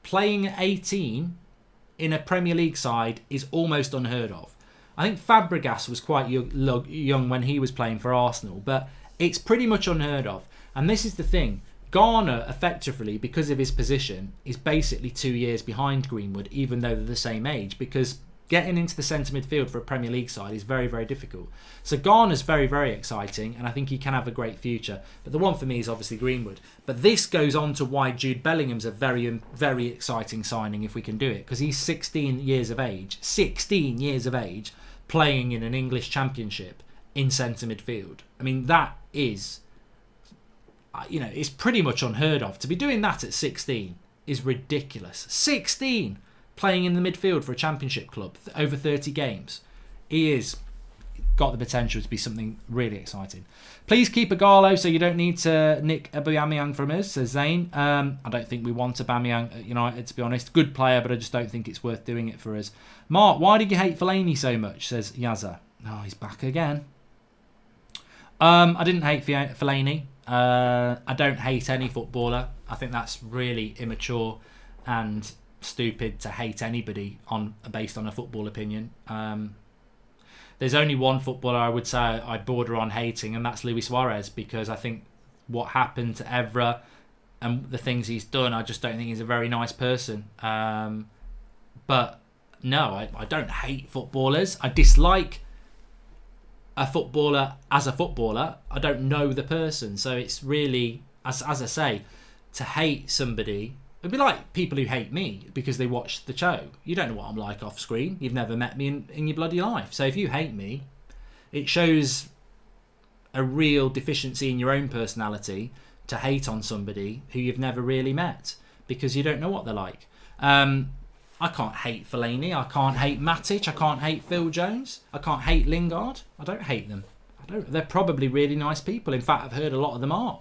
playing at 18 in a Premier League side is almost unheard of. I think Fabregas was quite young when he was playing for Arsenal, but it's pretty much unheard of. And this is the thing. Garner, effectively, because of his position, is basically 2 years behind Greenwood, even though they're the same age, because Getting into the centre midfield for a Premier League side is very, very difficult. So Garner's very, very exciting, and I think he can have a great future. But the one for me is obviously Greenwood. But this goes on to why Jude Bellingham's a very, very exciting signing if we can do it, because he's 16 years of age, playing in an English Championship in centre midfield. I mean, that is, it's pretty much unheard of. To be doing that at 16 is ridiculous. 16! Playing in the midfield for a Championship club over 30 games. He is got the potential to be something really exciting. Please keep a Garlow so you don't need to nick Aubameyang from us, says Zane. I don't think we want Aubameyang at United, to be honest. Good player, but I just don't think it's worth doing it for us. Mark, why did you hate Fellaini so much, says Yazza. Oh, he's back again. I didn't hate Fellaini. I don't hate any footballer. I think that's really immature and stupid to hate anybody based on a football opinion. There's only one footballer I would say I border on hating, and that's Luis Suarez, because I think what happened to Evra and the things he's done, I just don't think he's a very nice person. But no, I don't hate footballers. I dislike a footballer as a footballer. I don't know the person, so it's really, as I say, to hate somebody. It'd be like people who hate me because they watch the show. You don't know what I'm like off screen. You've never met me in your bloody life. So if you hate me, it shows a real deficiency in your own personality to hate on somebody who you've never really met, because you don't know what they're like. I can't hate Fellaini. I can't hate Matic. I can't hate Phil Jones. I can't hate Lingard. I don't hate them. They're probably really nice people. In fact, I've heard a lot of them are.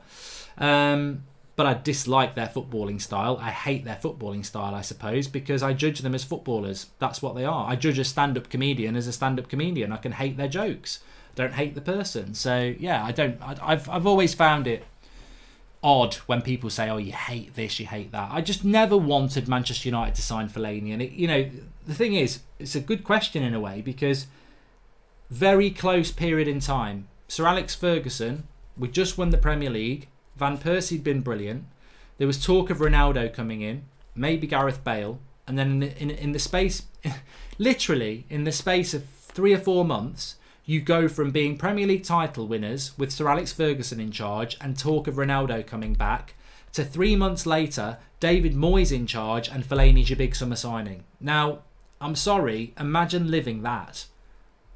But I dislike their footballing style. I hate their footballing style, I suppose, because I judge them as footballers. That's what they are. I judge a stand-up comedian as a stand-up comedian. I can hate their jokes. I don't hate the person. So yeah, I've always found it odd when people say, "Oh, you hate this, you hate that." I just never wanted Manchester United to sign Fellaini, and the thing is, it's a good question in a way, because very close period in time. Sir Alex Ferguson, we just won the Premier League. Van Persie had been brilliant. There was talk of Ronaldo coming in, maybe Gareth Bale, and then in the space, literally in the space of 3 or 4 months, you go from being Premier League title winners with Sir Alex Ferguson in charge and talk of Ronaldo coming back, to 3 months later, David Moyes in charge and Fellaini's your big summer signing. Now, I'm sorry, imagine living that.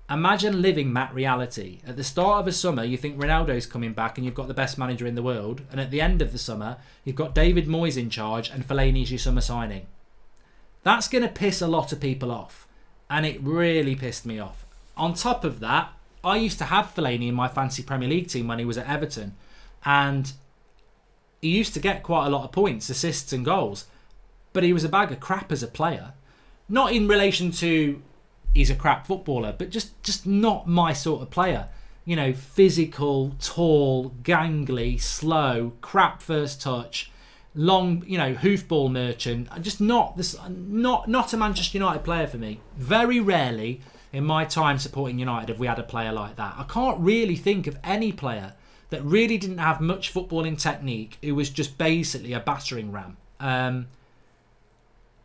Imagine living that reality. At the start of a summer, you think Ronaldo's coming back and you've got the best manager in the world. And at the end of the summer, you've got David Moyes in charge and Fellaini's your summer signing. That's going to piss a lot of people off. And it really pissed me off. On top of that, I used to have Fellaini in my fantasy Premier League team when he was at Everton. And he used to get quite a lot of points, assists and goals. But he was a bag of crap as a player. Not in relation to he's a crap footballer, but just not my sort of player. Physical, tall, gangly, slow, crap first touch, long, hoofball merchant. Just not a Manchester United player for me. Very rarely in my time supporting United have we had a player like that. I can't really think of any player that really didn't have much footballing technique who was just basically a battering ram.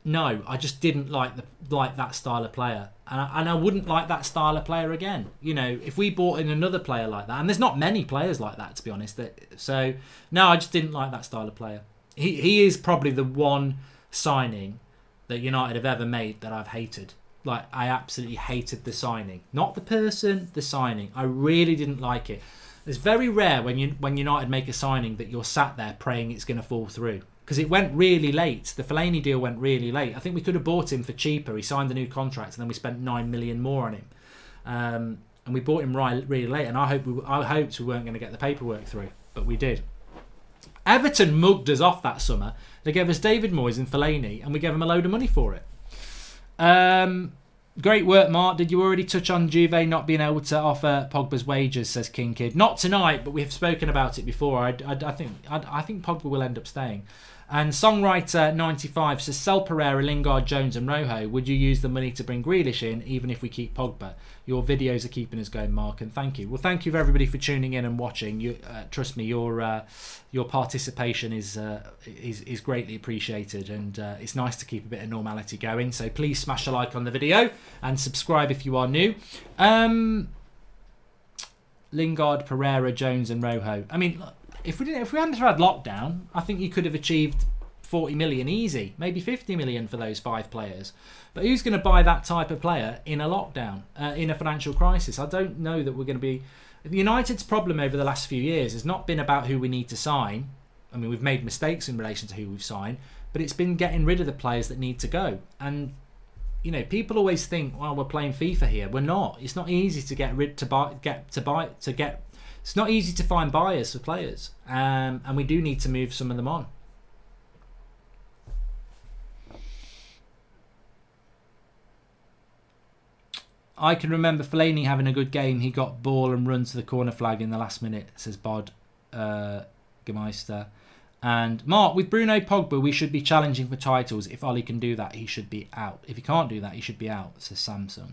No, I just didn't like that style of player. And I wouldn't like that style of player again. If we bought in another player like that, and there's not many players like that, to be honest. So, no, I just didn't like that style of player. He is probably the one signing that United have ever made that I've hated. Like, I absolutely hated the signing. Not the person, the signing. I really didn't like it. It's very rare when United make a signing that you're sat there praying it's going to fall through. Because it went really late. The Fellaini deal went really late. I think we could have bought him for cheaper. He signed a new contract and then we spent 9 million more on him. And we bought him really late. And I hoped we weren't going to get the paperwork through. But we did. Everton mugged us off that summer. They gave us David Moyes and Fellaini and we gave them a load of money for it. Great work, Mark. Did you already touch on Juve not being able to offer Pogba's wages, says King Kid. Not tonight, but we have spoken about it before. I think Pogba will end up staying. And Songwriter 95 says, sell Pereira, Lingard, Jones and Rojo. Would you use the money to bring Grealish in, even if we keep Pogba? Your videos are keeping us going, Mark, and thank you. Well, thank you for everybody for tuning in and watching. You trust me, your participation is greatly appreciated, and it's nice to keep a bit of normality going. So please smash a like on the video and subscribe if you are new. Lingard, Pereira, Jones and Rojo. I mean, look, if we hadn't had lockdown, I think you could have achieved 40 million easy, maybe 50 million for those 5 players. But who's going to buy that type of player in a lockdown, in a financial crisis? I don't know that we're going to be... United's problem over the last few years has not been about who we need to sign. I mean, we've made mistakes in relation to who we've signed, but it's been getting rid of the players that need to go. And, you know, people always think, well, we're playing FIFA here. We're not. It's not easy to it's not easy to find buyers for players, and we do need to move some of them on. I can remember Fellaini having a good game. He got ball and run to the corner flag in the last minute, says Bod Gemeister. And Mark, with Bruno Pogba, we should be challenging for titles. If Ollie can do that, he should be out. If he can't do that, he should be out, says Samsung.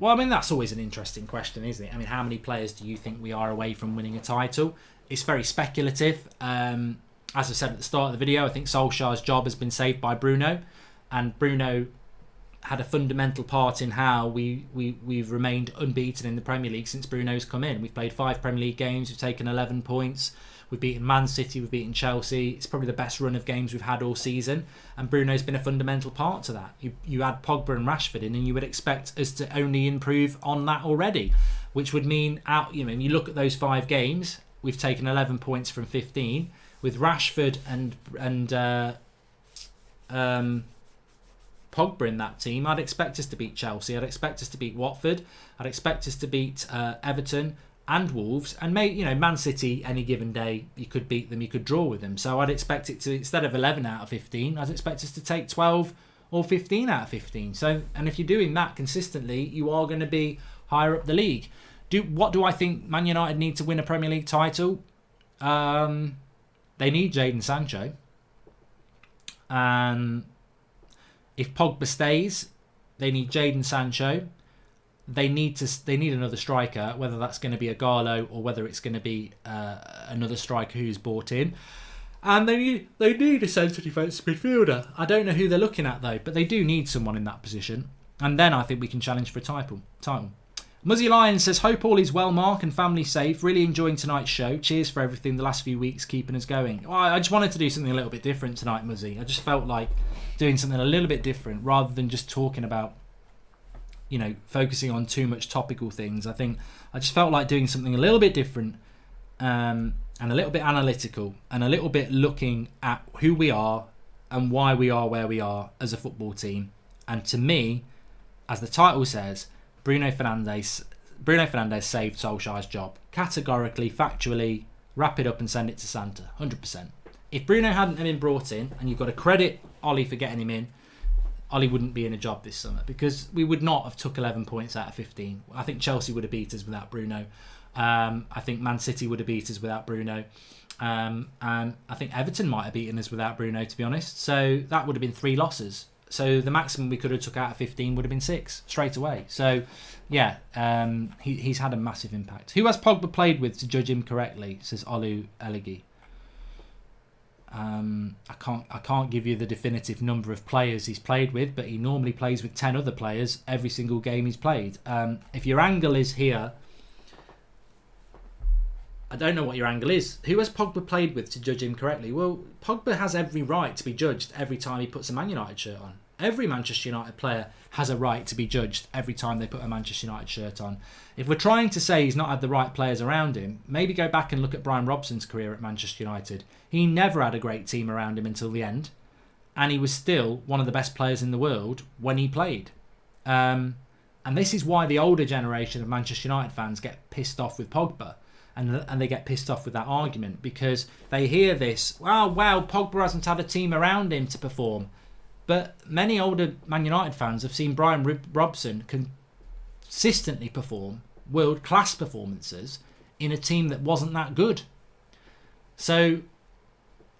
Well, I mean, that's always an interesting question, isn't it? I mean, how many players do you think we are away from winning a title? It's very speculative. As I said at the start of the video, I think Solskjaer's job has been saved by Bruno. And Bruno had a fundamental part in how we've remained unbeaten in the Premier League since Bruno's come in. We've played 5 Premier League games. We've taken 11 points. We've beaten Man City. We've beaten Chelsea. It's probably the best run of games we've had all season. And Bruno's been a fundamental part to that. You add Pogba and Rashford in, and you would expect us to only improve on that already, which would mean, when you look at those 5 games, we've taken 11 points from 15. With Rashford and Pogba in that team, I'd expect us to beat Chelsea. I'd expect us to beat Watford. I'd expect us to beat Everton and Wolves, and Man City any given day you could beat them, you could draw with them. So I'd expect it to, instead of 11 out of 15, I'd expect us to take 12 or 15 out of 15. So, and if you're doing that consistently, you are going to be higher up the league. What do I think Man United need to win a Premier League title? They need Jadon Sancho. If Pogba stays, they need Jadon Sancho. They need another striker, whether that's going to be a Garlow or whether it's going to be another striker who's bought in. And they need a central defensive midfielder. I don't know who they're looking at though, but they do need someone in that position. And then I think we can challenge for a title. Muzzy Lion says, hope all is well, Mark, and family safe. Really enjoying tonight's show. Cheers for everything the last few weeks, keeping us going. Well, I just wanted to do something a little bit different tonight, Muzzy. I just felt like doing something a little bit different rather than just talking about, focusing on too much topical things. I think I just felt like doing something a little bit different, and a little bit analytical, and a little bit looking at who we are and why we are where we are as a football team. And to me, as the title says, Bruno Fernandes saved Solskjaer's job. Categorically, factually, wrap it up and send it to Santa. 100%. If Bruno hadn't been brought in, and you've got to credit Ollie for getting him in, Ollie wouldn't be in a job this summer, because we would not have took 11 points out of 15. I think Chelsea would have beat us without Bruno. I think Man City would have beat us without Bruno. And I think Everton might have beaten us without Bruno, to be honest. So that would have been 3 losses. So the maximum we could have took out of 15 would have been 6 straight away. So, yeah, he's had a massive impact. Who has Pogba played with to judge him correctly, says Olu Eligi. I can't give you the definitive number of players he's played with, but he normally plays with 10 other players every single game he's played. If your angle is here, I don't know what your angle is. Who has Pogba played with to judge him correctly? Well, Pogba has every right to be judged every time he puts a Man United shirt on. Every Manchester United player has a right to be judged every time they put a Manchester United shirt on. If we're trying to say he's not had the right players around him, maybe go back and look at Brian Robson's career at Manchester United. He never had a great team around him until the end, and he was still one of the best players in the world when he played. And this is why the older generation of Manchester United fans get pissed off with Pogba, and they get pissed off with that argument, because they hear this, wow, Pogba hasn't had a team around him to perform. But many older Man United fans have seen Brian Robson consistently perform world-class performances in a team that wasn't that good. So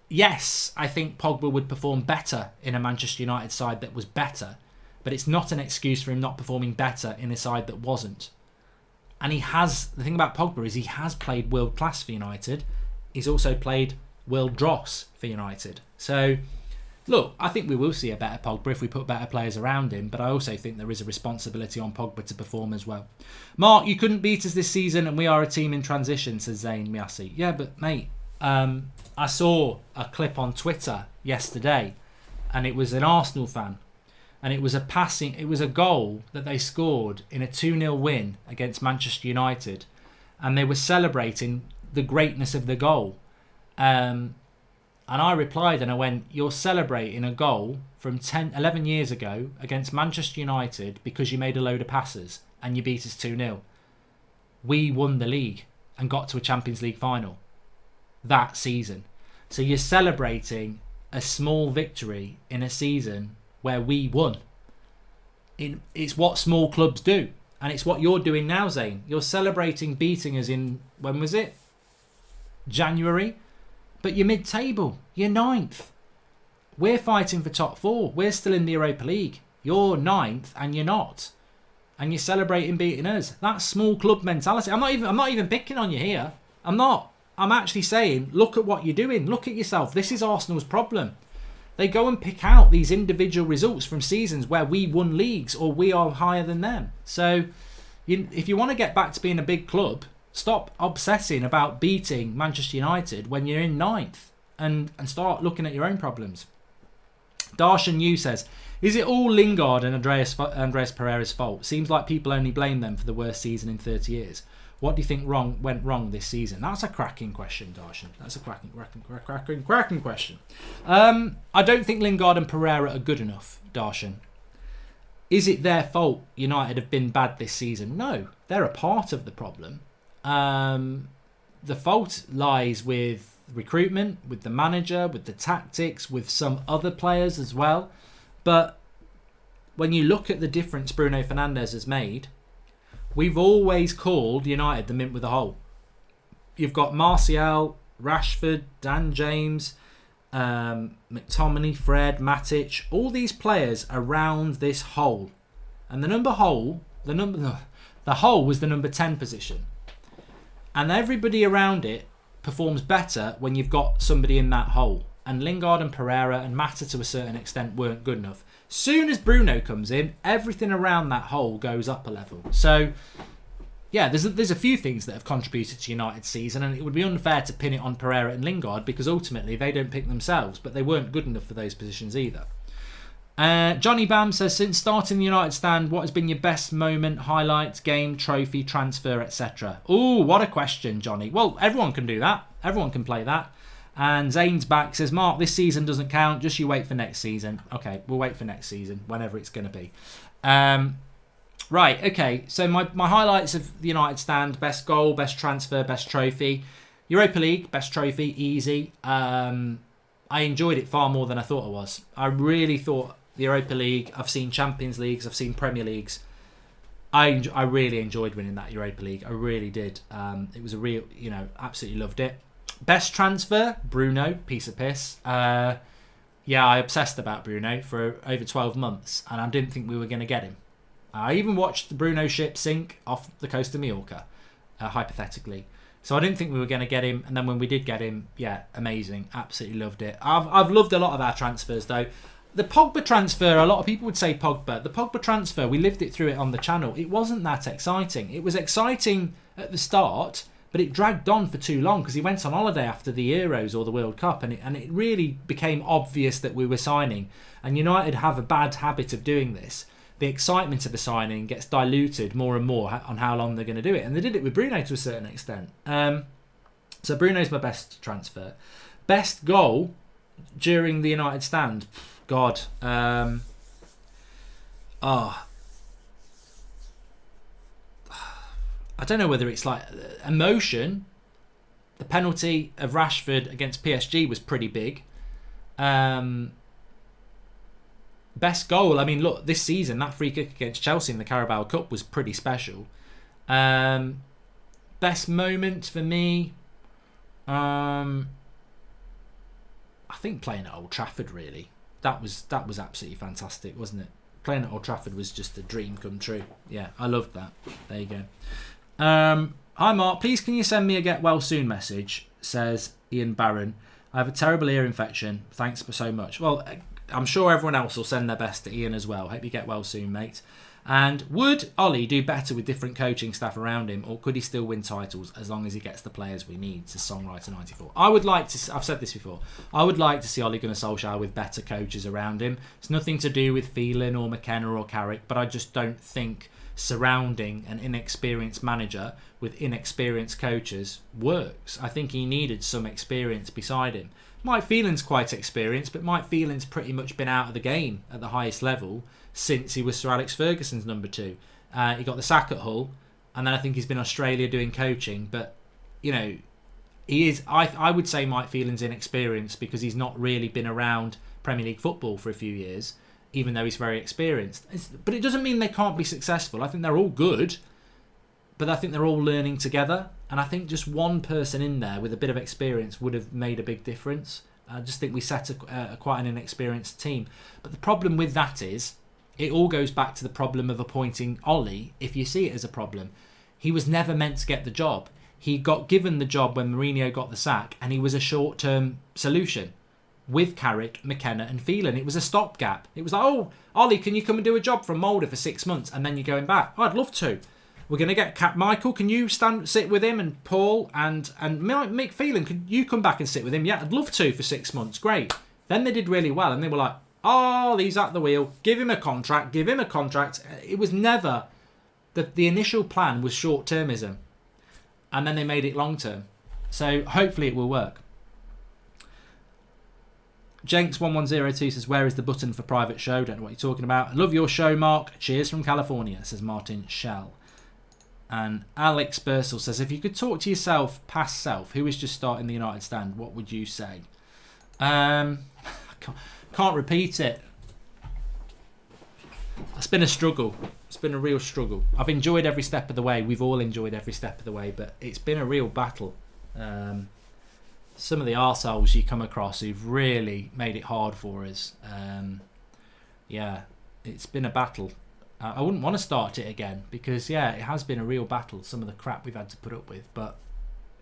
yes, I think Pogba would perform better in a Manchester United side that was better, but it's not an excuse for him not performing better in a side that wasn't. And the thing about Pogba is he has played world class for United. He's also played world dross for United. So, look, I think we will see a better Pogba if we put better players around him, but I also think there is a responsibility on Pogba to perform as well. Mark, you couldn't beat us this season and we are a team in transition, says Zayn Miasi. Yeah, but mate, I saw a clip on Twitter yesterday and it was an Arsenal fan and it was a goal that they scored in a 2-0 win against Manchester United and they were celebrating the greatness of the goal. And I replied and I went, you're celebrating a goal from 11 years ago against Manchester United because you made a load of passes and you beat us 2-0. We won the league and got to a Champions League final that season. So you're celebrating a small victory in a season where we won. It's what small clubs do. And it's what you're doing now, Zane. You're celebrating beating us in, when was it? January. But you're mid-table. You're 9th. We're fighting for top 4. We're still in the Europa League. You're 9th and you're not. And you're celebrating beating us. That's small club mentality. I'm not even picking on you here. I'm not. I'm actually saying, look at what you're doing. Look at yourself. This is Arsenal's problem. They go and pick out these individual results from seasons where we won leagues or we are higher than them. So if you want to get back to being a big club, stop obsessing about beating Manchester United when you're in 9th and start looking at your own problems. Darshan Yu says, is it all Lingard and Andreas Pereira's fault? Seems like people only blame them for the worst season in 30 years. What do you think went wrong this season? That's a cracking question, Darshan. That's a cracking question. I don't think Lingard and Pereira are good enough, Darshan. Is it their fault United have been bad this season? No, they're a part of the problem. The fault lies with recruitment, with the manager, with the tactics, with some other players as well. But when you look at the difference Bruno Fernandes has made, we've always called United the mint with a hole. You've got Martial, Rashford, Dan James, McTominay, Fred, Matic, all these players around this hole. And the hole was the number 10 position. And everybody around it performs better when you've got somebody in that hole. And Lingard and Pereira and Mata to a certain extent weren't good enough. Soon as Bruno comes in, everything around that hole goes up a level. So, yeah, there's a few things that have contributed to United's season, and it would be unfair to pin it on Pereira and Lingard because ultimately they don't pick themselves, but they weren't good enough for those positions either. Johnny Bam says, since starting the United stand, what has been your best moment, highlight, game, trophy, transfer, etc.? Oh, what a question, Johnny. Well, everyone can do that. Everyone can play that. And Zane's back, says, Mark, this season doesn't count. Just you wait for next season. Okay, we'll wait for next season, whenever it's going to be. Right, okay. So my highlights of the United stand, best goal, best transfer, best trophy. Europa League, best trophy, easy. I enjoyed it far more than I thought I was. I really thought the Europa League, I've seen Champions Leagues, I've seen Premier Leagues. I really enjoyed winning that Europa League. I really did. It was a real, absolutely loved it. Best transfer, Bruno, piece of piss. I obsessed about Bruno for over 12 months and I didn't think we were going to get him. I even watched the Bruno ship sink off the coast of Mallorca, hypothetically. So I didn't think we were going to get him, and then when we did get him, yeah, amazing. Absolutely loved it. I've loved a lot of our transfers, though. The Pogba transfer, a lot of people would say Pogba. The Pogba transfer, we lived it through it on the channel. It wasn't that exciting. It was exciting at the start, but it dragged on for too long because he went on holiday after the Euros or the World Cup, and it really became obvious that we were signing. And United have a bad habit of doing this. The excitement of the signing gets diluted more and more on how long they're going to do it. And they did it with Bruno to a certain extent. So Bruno's my best transfer. Best goal during the United stand. God. I don't know whether it's like emotion. The penalty of Rashford against PSG was pretty big. Best goal, I mean, look, this season, that free kick against Chelsea in the Carabao Cup was pretty special. Best moment for me, think playing at Old Trafford, really, that was absolutely fantastic, wasn't it? Playing at Old Trafford was just a dream come true. Yeah, I loved that. There you go. Hi Mark, please can you send me a get well soon message, says Ian Barron. I have a terrible ear infection. Thanks so much. Well, I'm sure everyone else will send their best to Ian as well. Hope you get well soon, mate. And would Ollie do better with different coaching staff around him, or could he still win titles as long as he gets the players we need? Says Songwriter 94. I would like to, I've said this before, I would like to see Ole Gunnar Solskjaer with better coaches around him. It's nothing to do with Phelan or McKenna or Carrick, but I just don't think surrounding an inexperienced manager with inexperienced coaches works. I think he needed some experience beside him. Mike Phelan's quite experienced, but Mike Phelan's pretty much been out of the game at the highest level since he was Sir Alex Ferguson's number 2. He got the sack at Hull, and then I think he's been Australia doing coaching. But, you know, he is. I would say Mike Phelan's inexperienced because he's not really been around Premier League football for a few years, even though he's very experienced. But it doesn't mean they can't be successful. I think they're all good, but I think they're all learning together. And I think just one person in there with a bit of experience would have made a big difference. I just think we set quite an inexperienced team. But the problem with that is, it all goes back to the problem of appointing Ollie, if you see it as a problem. He was never meant to get the job. He got given the job when Mourinho got the sack, and he was a short-term solution with Carrick, McKenna and Phelan. It was a stopgap. It was like, oh, Ollie, can you come and do a job from Mulder for 6 months and then you're going back? Oh, I'd love to. We're going to get Michael. Can you sit with him, and Paul and Mick Phelan? Could you come back and sit with him? Yeah, I'd love to for 6 months. Great. Then they did really well, and they were like, oh, he's at the wheel. Give him a contract. Give him a contract. It was never... The initial plan was short-termism, and then they made it long-term. So hopefully it will work. Jenks1102 says, where is the button for private show? Don't know what you're talking about. Love your show, Mark. Cheers from California, says Martin Shell. And Alex Bursell says, if you could talk to yourself, past self, who is just starting the United stand, what would you say? I can't repeat it. It's been a struggle. It's been a real struggle. I've enjoyed every step of the way. We've all enjoyed every step of the way, but it's been a real battle. Some of the arseholes you come across who've really made it hard for us. Yeah, it's been a battle. I wouldn't want to start it again because, yeah, it has been a real battle, some of the crap we've had to put up with, but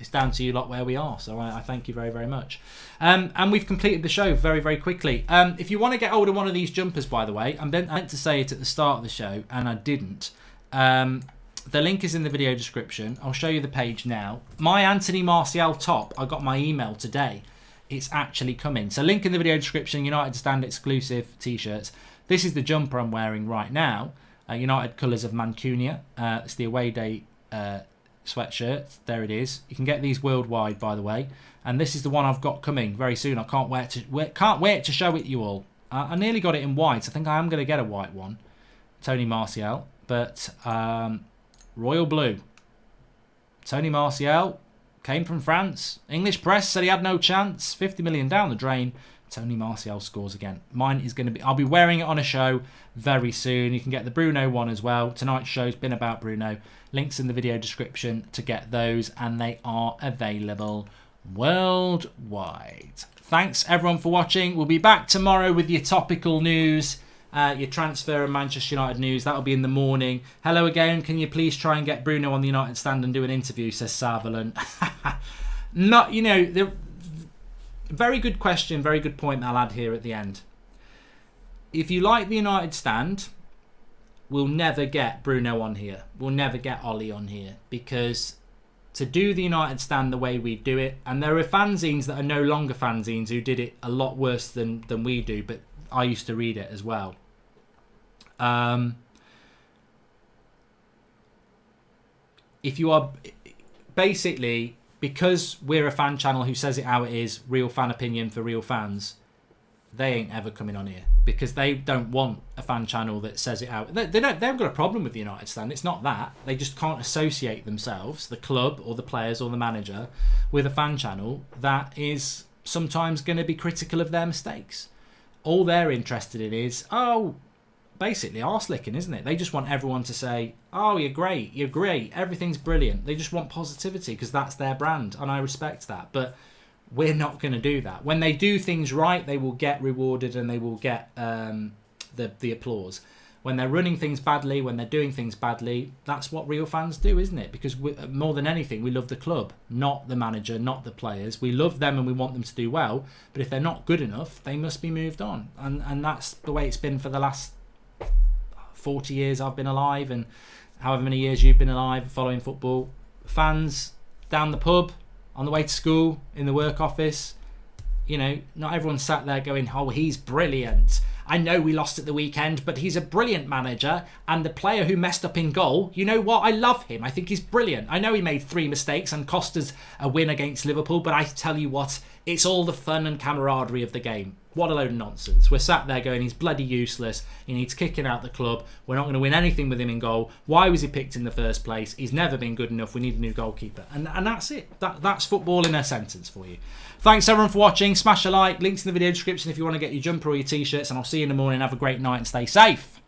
it's down to you lot where we are, so I thank you very, very much. And we've completed the show very, very quickly. If you want to get hold of one of these jumpers, by the way, I meant to say it at the start of the show, and I didn't. The link is in the video description. I'll show you the page now. My Anthony Martial top, I got my email today. It's actually coming. So link in the video description, United Stand exclusive t-shirts. This is the jumper I'm wearing right now. United colours of Mancunia. It's the away day sweatshirt. There it is. You can get these worldwide, by the way. And this is the one I've got coming very soon. I can't wait to show it you all. I nearly got it in white. I think I am going to get a white one. Tony Martial. But royal blue. Tony Martial came from France. English press said he had no chance. 50 million down the drain. Tony Martial scores again. Mine is going to be... I'll be wearing it on a show very soon. You can get the Bruno one as well. Tonight's show's been about Bruno. Links in the video description to get those, and they are available worldwide. Thanks everyone for watching. We'll be back tomorrow with your topical news, your transfer and Manchester United news. That'll be in the morning. Hello again. Can you please try and get Bruno on the United stand and do an interview, says Sutherland. Not, very good question, very good point that I'll add here at the end. If you like the United stand, we'll never get Bruno on here. We'll never get Ollie on here, because to do the United stand the way we do it, and there are fanzines that are no longer fanzines who did it a lot worse than we do, but I used to read it as well. If you are basically... Because we're a fan channel who says it how it is, real fan opinion for real fans, they ain't ever coming on here. Because they don't want a fan channel that says it out. They haven't got a problem with the United stand. It's not that. They just can't associate themselves, the club or the players or the manager, with a fan channel that is sometimes going to be critical of their mistakes. All they're interested in is, basically arse-licking, isn't it? They just want everyone to say, oh, you're great, everything's brilliant. They just want positivity because that's their brand, and I respect that. But We're not going to do that. When they do things right, they will get rewarded and they will get the applause. When they're running things badly, when they're doing things badly, that's what real fans do, isn't it? Because more than anything, we love the club, not the manager, not the players. We love them and we want them to do well. But if they're not good enough, they must be moved on. And that's the way it's been for the last 40 years I've been alive, and however many years you've been alive following football. Fans down the pub, on the way to school, in the work office, you know, not everyone sat there going, oh, he's brilliant. I know we lost at the weekend, but he's a brilliant manager. And the player who messed up in goal, you know what? I love him. I think he's brilliant. I know he made 3 mistakes and cost us a win against Liverpool, but I tell you what, it's all the fun and camaraderie of the game. What a load of nonsense. We're sat there going, he's bloody useless. He needs kicking out the club. We're not going to win anything with him in goal. Why was he picked in the first place? He's never been good enough. We need a new goalkeeper. And that's it. That's football in a sentence for you. Thanks everyone for watching. Smash a like. Links in the video description if you want to get your jumper or your t-shirts. And I'll see you in the morning. Have a great night and stay safe.